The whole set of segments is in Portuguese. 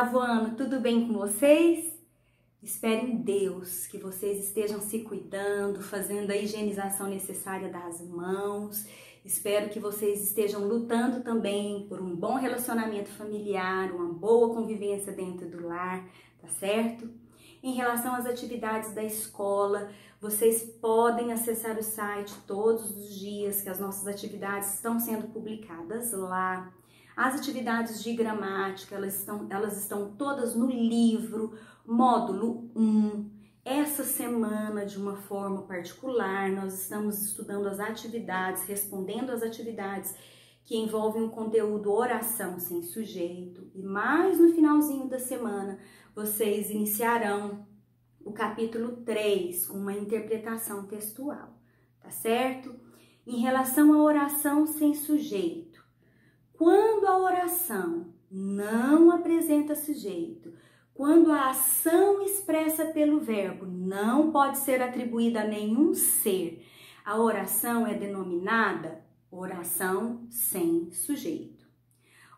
oitavo ano, tudo bem com vocês? Espero em Deus que vocês estejam se cuidando, fazendo a higienização necessária das mãos. Espero que vocês estejam lutando também por um bom relacionamento familiar, uma boa convivência dentro do lar, tá certo? Em relação às atividades da escola, vocês podem acessar o site todos os dias, que as nossas atividades estão sendo publicadas lá. As atividades de gramática, elas estão todas no livro, módulo 1. Essa semana, de uma forma particular, nós estamos estudando as atividades, respondendo às atividades que envolvem o conteúdo oração sem sujeito. E mais no finalzinho da semana, vocês iniciarão o capítulo 3, com uma interpretação textual, tá certo? Em relação à oração sem sujeito, quando a oração não apresenta sujeito, quando a ação expressa pelo verbo não pode ser atribuída a nenhum ser, a oração é denominada oração sem sujeito.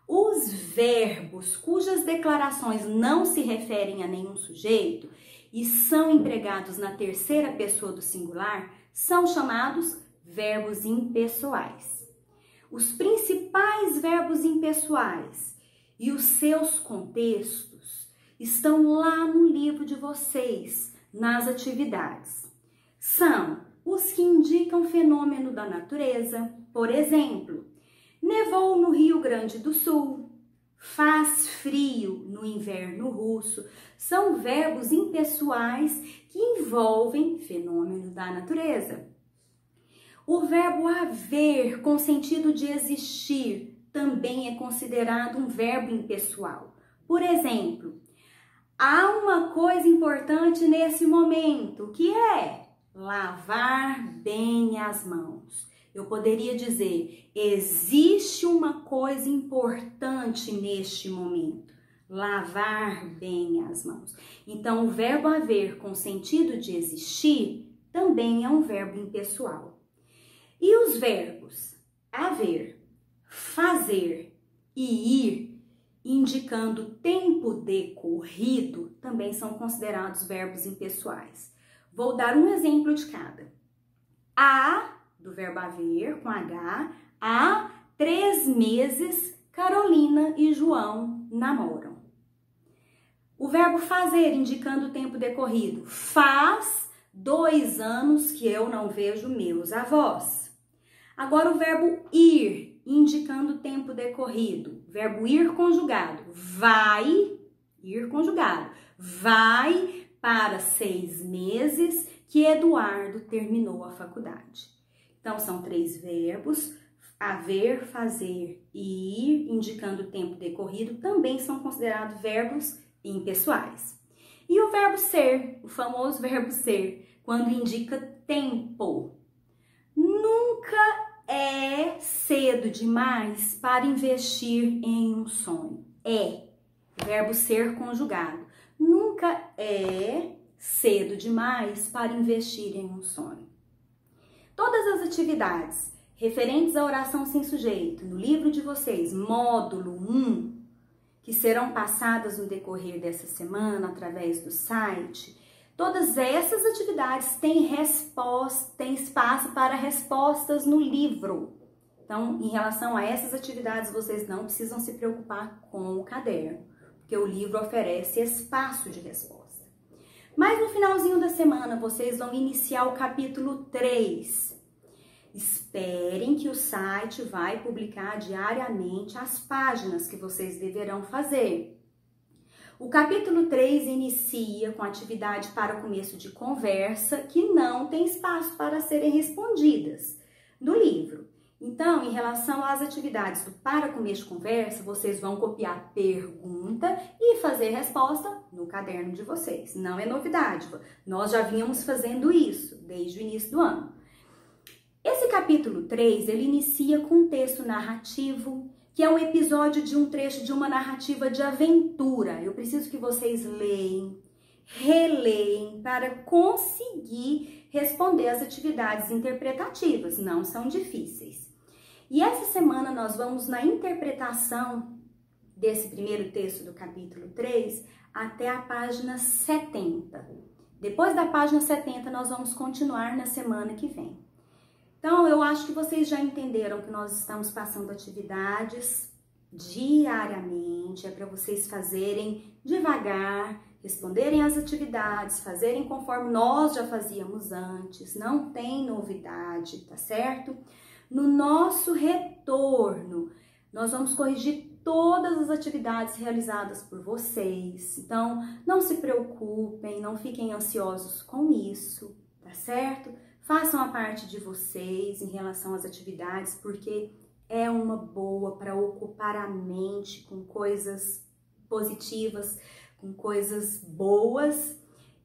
Os verbos cujas declarações não se referem a nenhum sujeito e são empregados na terceira pessoa do singular são chamados verbos impessoais. Os principais verbos impessoais e os seus contextos estão lá no livro de vocês, nas atividades. São os que indicam fenômeno da natureza, por exemplo, nevou no Rio Grande do Sul, faz frio no inverno russo. São verbos impessoais que envolvem fenômeno da natureza. O verbo haver, com sentido de existir, também é considerado um verbo impessoal. Por exemplo, há uma coisa importante nesse momento, que é lavar bem as mãos. Eu poderia dizer, existe uma coisa importante neste momento, lavar bem as mãos. Então, o verbo haver, com sentido de existir, também é um verbo impessoal. E os verbos haver, fazer e ir, indicando tempo decorrido, também são considerados verbos impessoais. Vou dar um exemplo de cada. Há, do verbo haver, com H, há 3 meses Carolina e João namoram. O verbo fazer, indicando o tempo decorrido. Faz 2 anos que eu não vejo meus avós. Agora o verbo ir, indicando o tempo decorrido. Verbo ir conjugado. Vai, ir conjugado. Vai para 6 meses que Eduardo terminou a faculdade. Então, são 3 verbos. Haver, fazer e ir, indicando o tempo decorrido, também são considerados verbos impessoais. E o verbo ser, o famoso verbo ser, quando indica tempo. Nunca é cedo demais para investir em um sonho. É, verbo ser conjugado. Nunca é cedo demais para investir em um sonho. Todas as atividades referentes à oração sem sujeito, no livro de vocês, módulo 1, que serão passadas no decorrer dessa semana através do site, todas essas atividades têm espaço para respostas no livro. Então, em relação a essas atividades, vocês não precisam se preocupar com o caderno, porque o livro oferece espaço de resposta. Mas no finalzinho da semana, vocês vão iniciar o capítulo 3. Esperem que o site vai publicar diariamente as páginas que vocês deverão fazer. O capítulo 3 inicia com atividade para começo de conversa, que não tem espaço para serem respondidas no livro. Então, em relação às atividades do para começo de conversa, vocês vão copiar pergunta e fazer resposta no caderno de vocês. Não é novidade, nós já vínhamos fazendo isso desde o início do ano. Esse capítulo 3, ele inicia com um texto narrativo, que é um episódio de um trecho de uma narrativa de aventura. Eu preciso que vocês leem, releem, para conseguir responder às atividades interpretativas. Não são difíceis. E essa semana nós vamos na interpretação desse primeiro texto do capítulo 3 até a página 70. Depois da página 70, nós vamos continuar na semana que vem. Então, eu acho que vocês já entenderam que nós estamos passando atividades diariamente, é para vocês fazerem devagar, responderem às atividades, fazerem conforme nós já fazíamos antes, não tem novidade, tá certo? No nosso retorno, nós vamos corrigir todas as atividades realizadas por vocês. Então, não se preocupem, não fiquem ansiosos com isso, tá certo? Façam a parte de vocês em relação às atividades, porque é uma boa para ocupar a mente com coisas positivas, com coisas boas,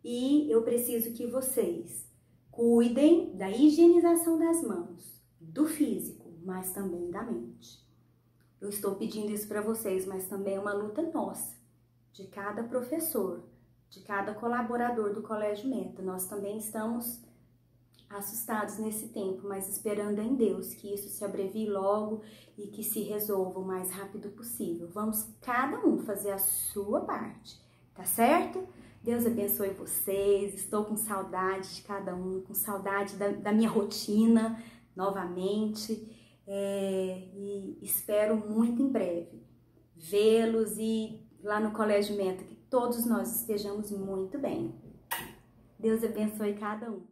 e eu preciso que vocês cuidem da higienização das mãos, do físico, mas também da mente. Eu estou pedindo isso para vocês, mas também é uma luta nossa, de cada professor, de cada colaborador do Colégio Meta. Nós também estamos assustados nesse tempo, mas esperando em Deus que isso se abrevie logo e que se resolva o mais rápido possível. Vamos cada um fazer a sua parte, tá certo? Deus abençoe vocês, estou com saudade de cada um, com saudade da minha rotina novamente, e espero muito em breve vê-los e lá no Colégio Meta que todos nós estejamos muito bem. Deus abençoe cada um.